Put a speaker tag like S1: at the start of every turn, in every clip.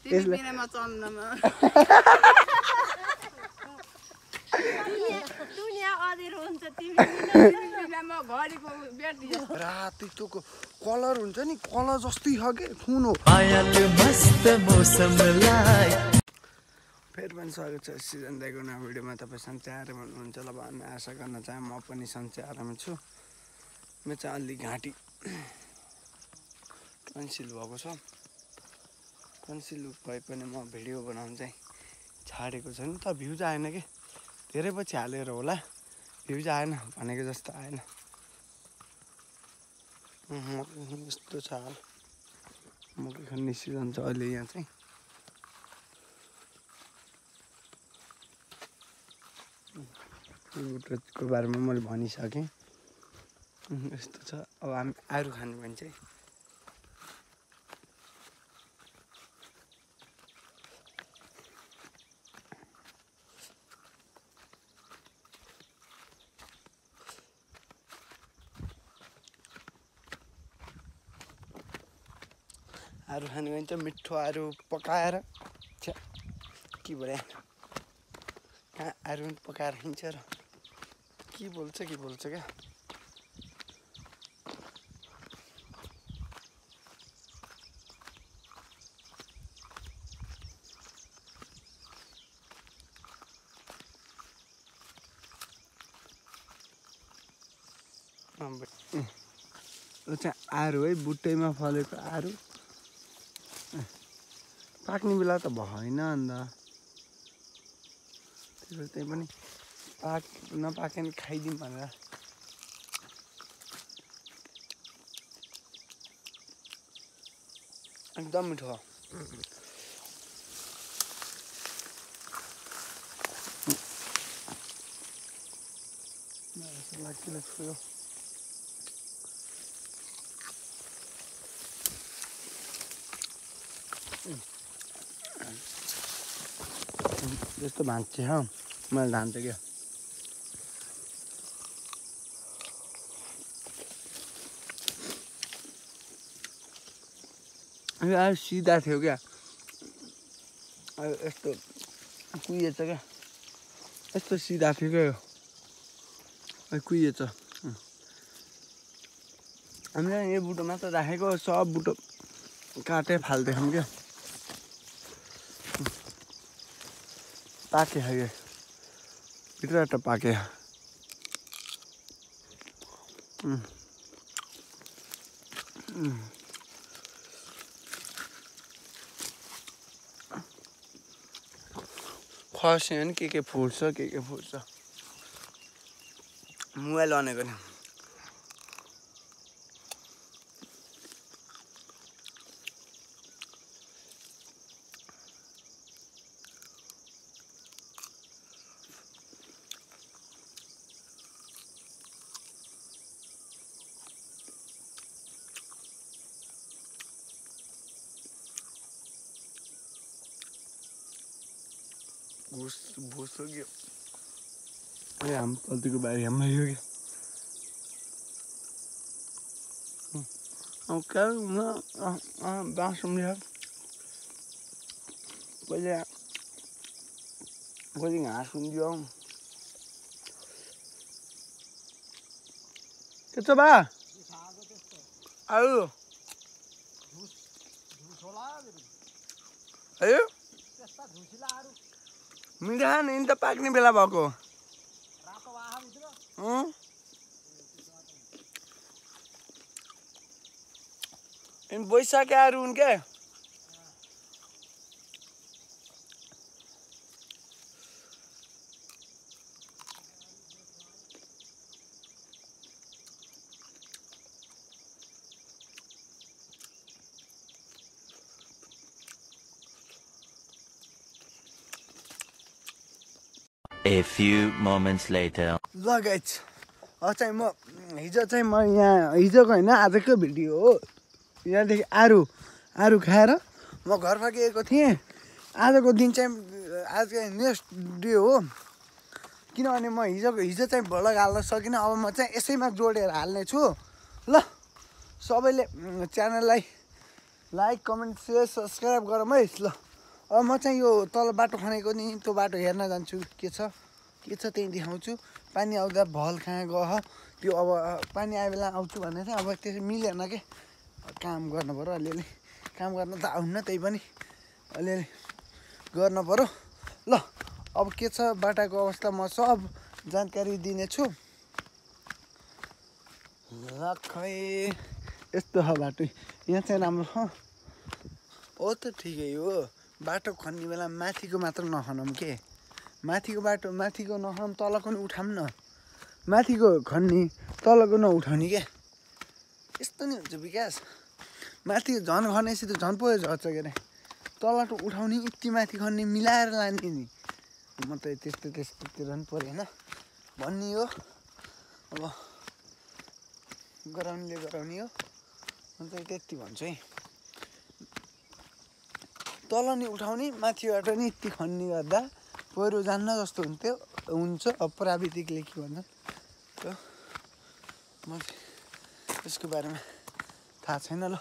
S1: बिनामा चल्नमा दुनिया अँधेरो हुन्छ तिमी बिनामा घडीको ब्याट्री
S2: रातिको कलर हुन्छ नि कलर जस्तै छ के खुन हो
S3: आयाले मस्त मौसमलाई
S2: फेरि पनि स्वागत छ सिजन दाइको नयाँ भिडियोमा तपाईँ सन्चै आएर भन्नुहुन्छ ल भन्ने आशा गर्न चाहे म पनि सन्चै आराम छु म चाहिँ अलि घाँटी टन्सिल भएको छ टन्सिल भए पनि म भिडियो बनाउनु चाहिँ छाडेको छ नि त भ्युज आएन कि धेरै पछि हालेर होला भ्युज आएन भनेको जस्तो आएन यस्तो छ हाल मकै खन्ने सिजन छ अहिले यहाँ चाहिँ बुटको बारेमा मैले भनिसकेँ यस्तो छ अब हामी आरू खानु भने चाहिँ आरू खानु भने चाहिँ मिठो आरू पकाएर छ्या के भयो कहाँ आरू पनि पकाएर खान्छ र के बोल्छ क्या चाहिँ आरू है बुट्टैमा फलेको आरू पाक्ने बेला त भएन अन्त त्यही पनि नपाके नि खाइदिउँ भनेर एकदम मिठो लाग्यो यस्तो भाँच्छ मैले धान्थेँ क्या अब सिधा थियो क्या अब यस्तो कुहिएछ क्या यस्तो सिधा थियो क्या यो कुहिएछ हामीले यो बुटो मात्र राखेको सब बुटो काटे फाल्दैछौँ क्या पाके खायो भित्रबाट पाके खस्यो भने के फुट्छ के फुट्छ मोबाइल अनेको नि भुस हो गयो ए हाम पल्तीको बारी हाम्रो यो क्या क्या बाँस कहिले कहिले घाँस हुन्थ्यो के छ बा आयो आयो मिठा नि त पाक्ने बेला भएको बैशाख आएर हुन् क्या
S3: A few moments later.
S2: ल गाइज चाहिँ म हिजो यहाँ हिजोको होइन आजको भिडियो हो यहाँदेखि आरू खाएर म घर फर्किएको थिएँ आजको दिन चाहिँ आज नेक्स्ट डे हो किनभने म हिजो चाहिँ भ्लग हाल्न सकिनँ अब म चाहिँ यसैमा जोडेर हाल्ने छु ल सबैले च्यानललाई लाइक कमेन्ट सेयर सब्सक्राइब गरौँ है ल अब म चाहिँ यो तल बाटो खनेको नि त्यो बाटो हेर्न जान्छु के छ त्यही देखाउँछु। पानी आउँदा भल कहाँ गयो त्यो अब पानी आए बेला आउँछु भने चाहिँ अब त्यसरी मिलेन के काम गर्नु पऱ्यो अलिअलि काम गर्न त आउन्न त्यही पनि अलिअलि गर्न पऱ्यो ल। अब के छ बाटाको अवस्था म सब जानकारी दिनेछु ल। खै यस्तो छ बाटो यहाँ चाहिँ राम्रो छ हो त ठिकै हो। बाटो खन्ने बेला माथिको मात्र नखनौँ के माथिको बाटो माथिको नखनौँ तलको नि उठाऊँ न माथिको खन्ने तलको नउठाउने क्या यस्तो नि हुन्छ विकास। माथि झन् खनेपछि त झन् पो झर्छ के अरे तलको उठाउने यति माथि खन्ने मिलाएर लाने नि म त त्यस्तोतिर पनि परेन भन्ने हो। अब गराउने हो म चाहिँ त्यति भन्छु है। तल नि उठाउने माथिबाट नि यति खन्ने गर्दा पहिरो जान्न जस्तो हुन्छ अब प्राविधिकले के भन्छ त्यो म त्यसको बारेमा थाहा छैन ल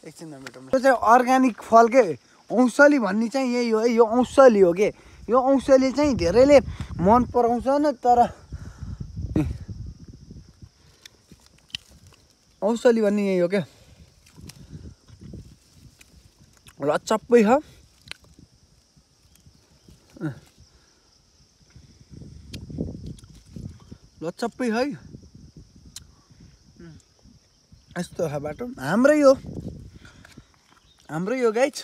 S2: एकछिनमा भेटौँ। यो चाहिँ अर्ग्यानिक फल के औषली भन्ने चाहिँ यही हो है यो औषली हो के यो औषली चाहिँ धेरैले मन पराउँछ न तर औषली भन्ने यही हो क्या लचप्पै छ लचप्पै है यस्तो छ बाटो हाम्रै हो गाइज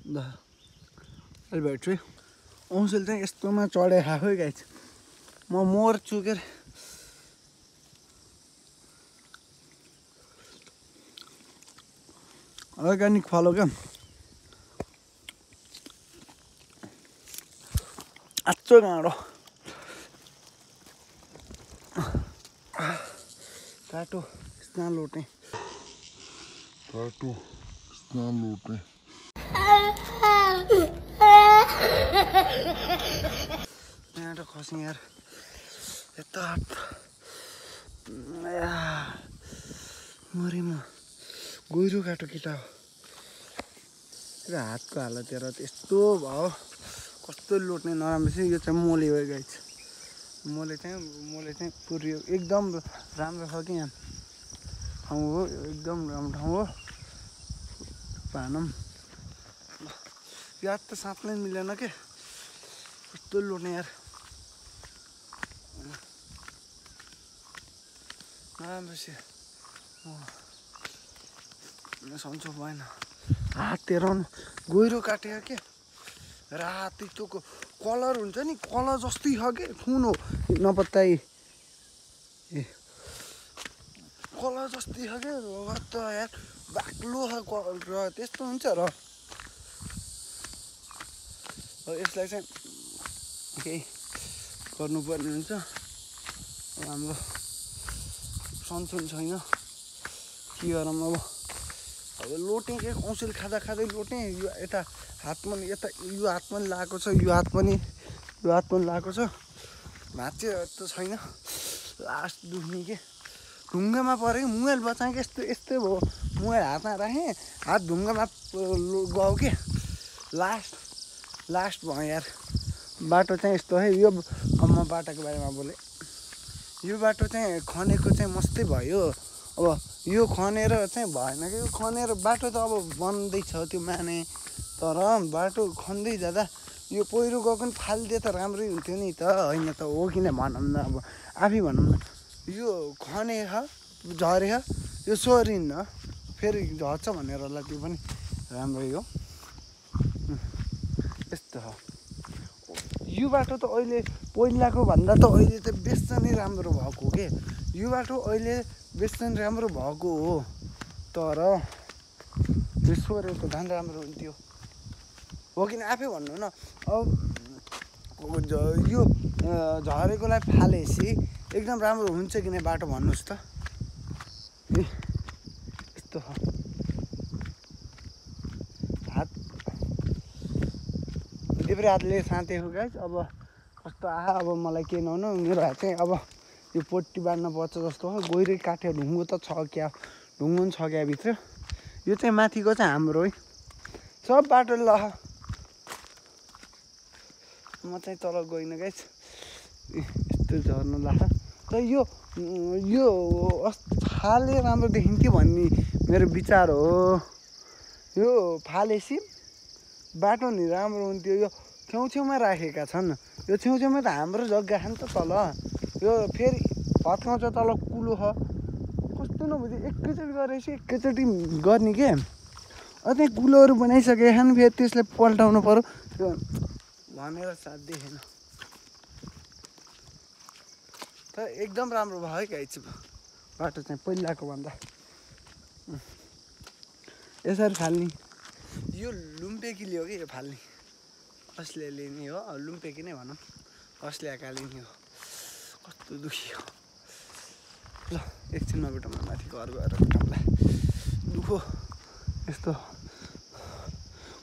S2: ल अहिले भेट्छु है। औँसेल चाहिँ यस्तोमा चढेर खाएको है गाइज म मर्छु के अरे अर्ग्यानिक फल हो क्या आच्छो गाँडो काटो स्नान लोटे यहाँ खसेँ यार यता मरे म गहिरो काटो केटा हो र हातको हालत हेर त्यस्तो भयो कस्तो लोट्ने नराम्रो छ। यो चाहिँ मोले हो गाइज मोले चाहिँ पुऱ्यो एकदम राम्रो छ कि यहाँ ठाउँ हो एकदम राम्रो ठाउँ हो भानौँ याद त साँच्चै मिलेन के कस्तो लोट्ने यार नराम्रो छ सन्चो भएन हात हेर गहिरो काटेको के राति त्यो कलर हुन्छ नि कलर जस्तै छ के खुन हो नपत्ताइ ए कलर जस्तै छ के त यार बाक्लो छ र त्यस्तो हुन्छ र यसलाई चाहिँ केही गर्नुपर्ने हुन्छ हाम्रो सन्चो छैन के गरौँ अब लोटेँ के औँसेल खाँदै लोटेँ यो यता हातमा यता यो हात पनि लगाएको छ यो हात पनि लगाएको छ भाँच्चे त छैन लास्ट दुख्ने के ढुङ्गामा पऱ्यो कि मुहाल बचाएँ कि यस्तै भयो मुहाल हातमा राखेँ हात ढुङ्गामा गयो कि लास्ट भयो यार। बाटो चाहिँ यस्तो है यो अब म बाटोको बारेमा बोलेँ यो बाटो चाहिँ खनेको चाहिँ मस्तै भयो अब यो खनेर चाहिँ भएन कि यो खनेर बाटो त अब बन्दैछ त्यो माने तर बाटो खन्दै जाँदा यो पहिरो गएको पनि फालिदिए त राम्रै हुन्थ्यो नि त होइन त हो किन भनौँ न अब आफै भनौँ न यो खनेछ झरेछ यो सरिन्न फेरि झर्छ भनेर होला त्यो पनि राम्रै हो यस्तो हो। यो बाटो त अहिले पहिलाको भन्दा त अहिले त बेच्न नै राम्रो भएको के यो बाटो अहिले बेच्न राम्रो भएको हो तर यो सोरे त झन् राम्रो हुन्थ्यो हो किन आफै भन्नु न। अब यो झरेकोलाई फालेपछि एकदम राम्रो हुन्छ कि नै बाटो भन्नुहोस् त यस्तो हात देब्रे हातले साँतेको गाइस अब कस्तो अब मलाई के नहुनु मेरो हात चाहिँ अब यो पोटी बाँड्न पर्छ जस्तो हो गहिरो काट्यो ढुङ्गो त छ क्या ढुङ्गो पनि छ क्या भित्र यो चाहिँ माथिको चाहिँ हाम्रो है सब बाटो ल म चाहिँ तल गइनँ गाइस यस्तो झर्नु लाग्छ तर यो फाले राम्रो देखिन्थ्यो भन्ने मेरो विचार हो यो फालेसी बाटो नि राम्रो हुन्थ्यो यो छेउछेउमा राखेका छन् यो छेउछेउमा त हाम्रो जग्गा छ नि त तल यो फेरि भत्काउँछ तल कुलो छ कस्तो नबुझ्यो एकैचोटि गरेपछि एकैचोटि गर्ने के त्यहाँ कुलोहरू बनाइसकेका छन् फेरि त्यसलाई पल्टाउनु पर्यो त्यो भनेर साथ देखेन तर एकदम राम्रो भयो है गाइस बाटो चाहिँ पहिलाको भन्दा यसरी फाल्ने यो लुम्पेकीले हो कि यो फाल्ने अस्ट्रेलियाले नि हो लुम्पेकी नै भनौँ अस्ट्रेलियाकाले नि हो कस्तो दुखी हो ल एकछिनमा बेटा म माथि घर गएर बेटालाई दुखो यस्तो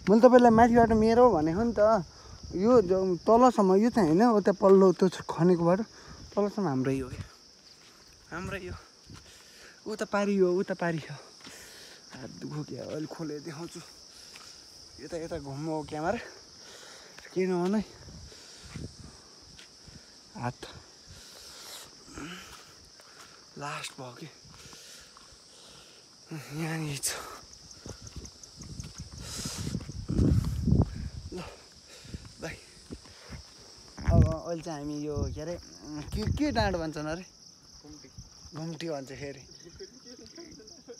S2: मैले तपाईँलाई माथिबाट मेरो भनेको नि त यो तलसम्म यो चाहिँ होइन उता पल्लो त्यो खनेको बाटो तलसम्म हाम्रै हो क्या हाम्रै हो उता पारी हो उता पारी हो हात दुखो क्या अहिले खोलेर देखाउँछु यता यता घुम्नु क्यामेरा किन भन है हात लास्ट भयो कि यहाँनिर छ ल भाइ अब अहिले चाहिँ हामी यो के अरे के डाँडो भन्छन् अरे घुम्टी भन्छ फेरि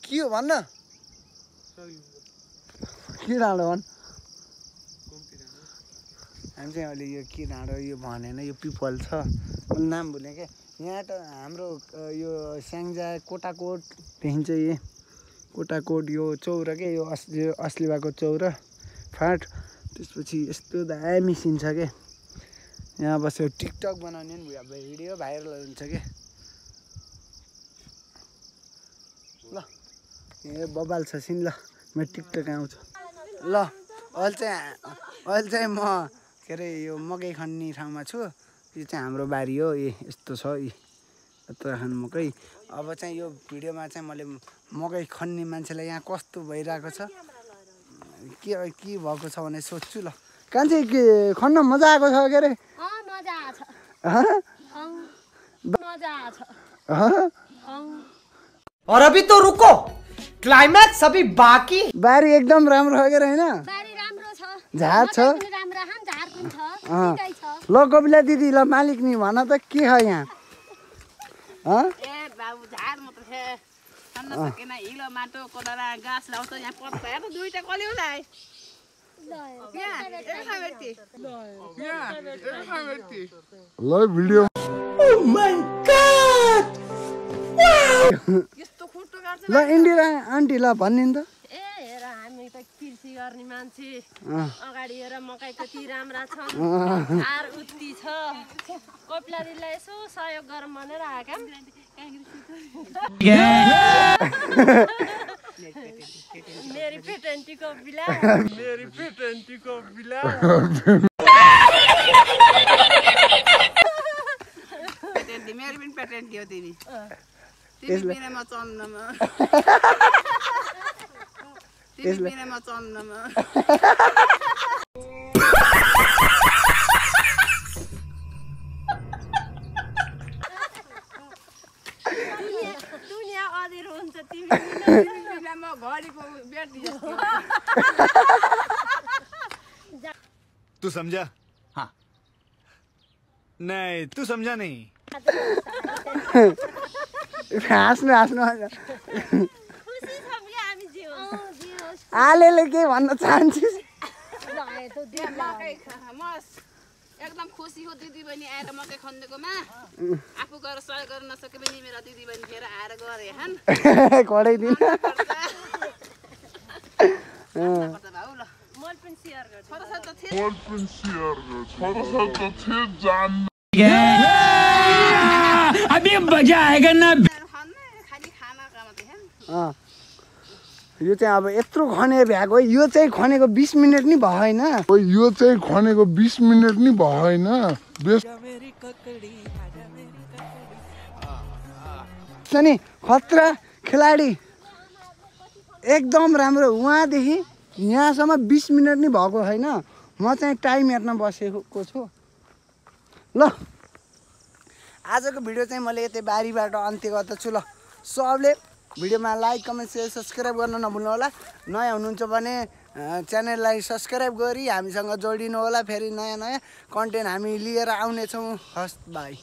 S2: के हो भन्न के डाँडो भन् हामी चाहिँ अहिले यो के डाँडो यो भनेन यो पिपल छ नाम भुलेँ क्या यहाँ त हाम्रो यो स्याङ्जा कोटाकोटदेखि चाहिँ कोटाकोट यो चौरा के यो असली भएको चौरा फाट त्यसपछि यस्तो दामी सिन छ क्या यहाँ बसेर टिकटक बनाउने नि भिडियो भाइरल हुन्छ क्या ल ए बबाल छ सिन ल म टिकटक आउँछु ल अहिले चाहिँ म के अरे यो मकै खन्ने ठाउँमा छु यो चाहिँ हाम्रो बारी हो यस्तो छ यत्रो खानु मकै अब चाहिँ यो भिडियोमा चाहिँ मैले मकै खन्ने मान्छेलाई यहाँ कस्तो भइरहेको छ के भएको छ भने सोध्छु ल कान्छे के खन्न मजा आएको छ के अरे
S4: और अभी तो रुको क्लाइमैक्स अभी बाकी
S2: बारी एकदम राम्रो हो के होइन झार छ ल कपिला दिदी ल मालिक नि भन त के छ यहाँ
S1: बाबु झार मात्र छ खन्न सकेन हिलो माटो कोदरा गाछ लाउँछ यहाँ पत्ता हेर दुईटा कलिउलाई
S2: ल भिडियो ल इन्दिरा आन्टी ल भन्ने नि त
S1: हेर हामी त कृषि गर्ने मान्छे अगाडि हेर मकै कति राम्रा छन् झार उत्ती छ कपिलादीलाई यसो सहयोग गरौँ भनेर आएका मेरी पेटेन्टी कपिला पेटेन्टी मेरी पनि पेटेन्टी हो तिमी बिनामा चम्नमा बिनामा चम्नमा दुनिया अधेरो हुन्छ तिमीलाई म घडीको बेटी जस्तो
S5: तू समझा हाँ नहीं तू समझा नहीं
S2: हाँस्नु आलेले के भन्न चाहन्छस्
S1: एकदम खुसी हो दिदी बहिनी आएर मकै खन्देकोमा आफू गएर सहयोग गर्न नसके पनि मेरा दिदी बहिनी फेर आएर गरे हन
S2: खडाइदिन
S1: भाउ ल मोल पनि शेयर गर्छु
S3: अभी मजा आएगा ना
S1: खाली खानाका मात्रै हन
S2: यो चाहिँ अब यत्रो खने भ्याएको यो चाहिँ खनेको 20 मिनट नि भएन
S6: यो चाहिँ खनेको 20 मिनट नि भएन
S2: नि खतरा खेलाडी एकदम राम्रो उहाँदेखि यहाँसम्म 20 मिनट नि भएको छैन म चाहिँ टाइम हेर्न बसेको छु ल आजको भिडियो चाहिँ मैले यतै बारीबाट अन्त्य गर्दछु ल सबले भिडियोमा लाइक कमेन्ट सेयर सब्सक्राइब गर्न नभुल्नु होला नयाँ हुनुहुन्छ भने च्यानललाई सब्सक्राइब गरी हामीसँग जोडिनु होला फेरि नयाँ नयाँ कन्टेन्ट हामी लिएर आउनेछौँ हस् बाई